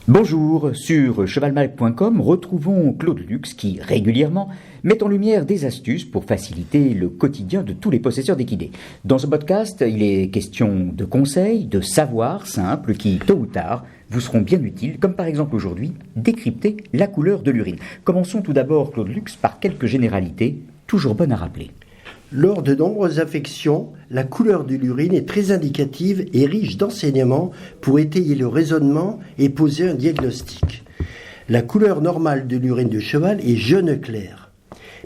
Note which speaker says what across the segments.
Speaker 1: Bonjour, sur chevalmalk.com, retrouvons Claude Lux qui, régulièrement, met en lumière des astuces pour faciliter le quotidien de tous les possesseurs d'équidés. Dans ce podcast, il est question de conseils, de savoirs simples qui, tôt ou tard, vous seront bien utiles, comme par exemple aujourd'hui, décrypter la couleur de l'urine. Commençons tout d'abord, Claude Lux, par quelques généralités, toujours bonnes à rappeler.
Speaker 2: Lors de nombreuses affections, la couleur de l'urine est très indicative et riche d'enseignements pour étayer le raisonnement et poser un diagnostic. La couleur normale de l'urine de cheval est jaune clair.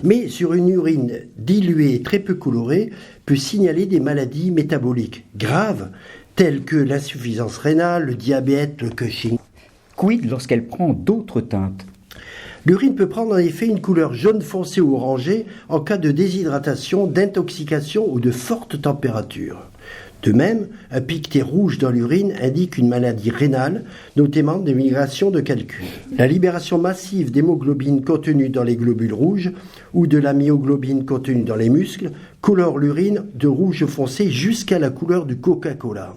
Speaker 2: Mais sur une urine diluée et très peu colorée peut signaler des maladies métaboliques graves telles que l'insuffisance rénale, le diabète, le Cushing.
Speaker 1: Quid lorsqu'elle prend d'autres teintes ?
Speaker 2: L'urine peut prendre en effet une couleur jaune foncé ou orangée en cas de déshydratation, d'intoxication ou de forte température. De même, un piqueté rouge dans l'urine indique une maladie rénale, notamment des migrations de calcul. La libération massive d'hémoglobine contenue dans les globules rouges ou de la myoglobine contenue dans les muscles colore l'urine de rouge foncé jusqu'à la couleur du Coca-Cola.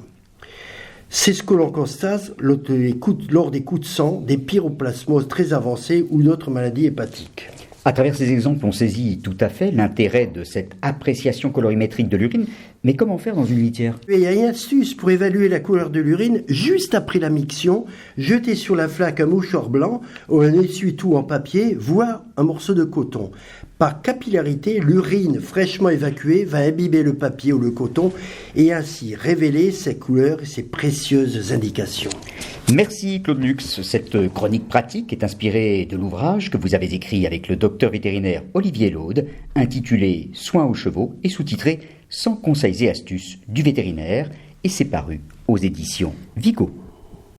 Speaker 2: C'est ce que l'on constate lors des coups de sang, des pyroplasmoses très avancées ou d'autres maladies hépatiques.
Speaker 1: À travers ces exemples, on saisit tout à fait l'intérêt de cette appréciation colorimétrique de l'urine, mais comment faire dans une litière ?
Speaker 2: Il y a une astuce pour évaluer la couleur de l'urine juste après la miction. Jetez sur la flaque un mouchoir blanc ou un essuie-tout en papier, voire un morceau de coton. Par capillarité, l'urine fraîchement évacuée va imbiber le papier ou le coton et ainsi révéler ses couleurs et ses précieuses indications.
Speaker 1: Merci Claude Lux. Cette chronique pratique est inspirée de l'ouvrage que vous avez écrit avec le docteur vétérinaire Olivier Laude, intitulé Soins aux chevaux et sous-titré 100 conseils et astuces du vétérinaire, et c'est paru aux éditions Vigo.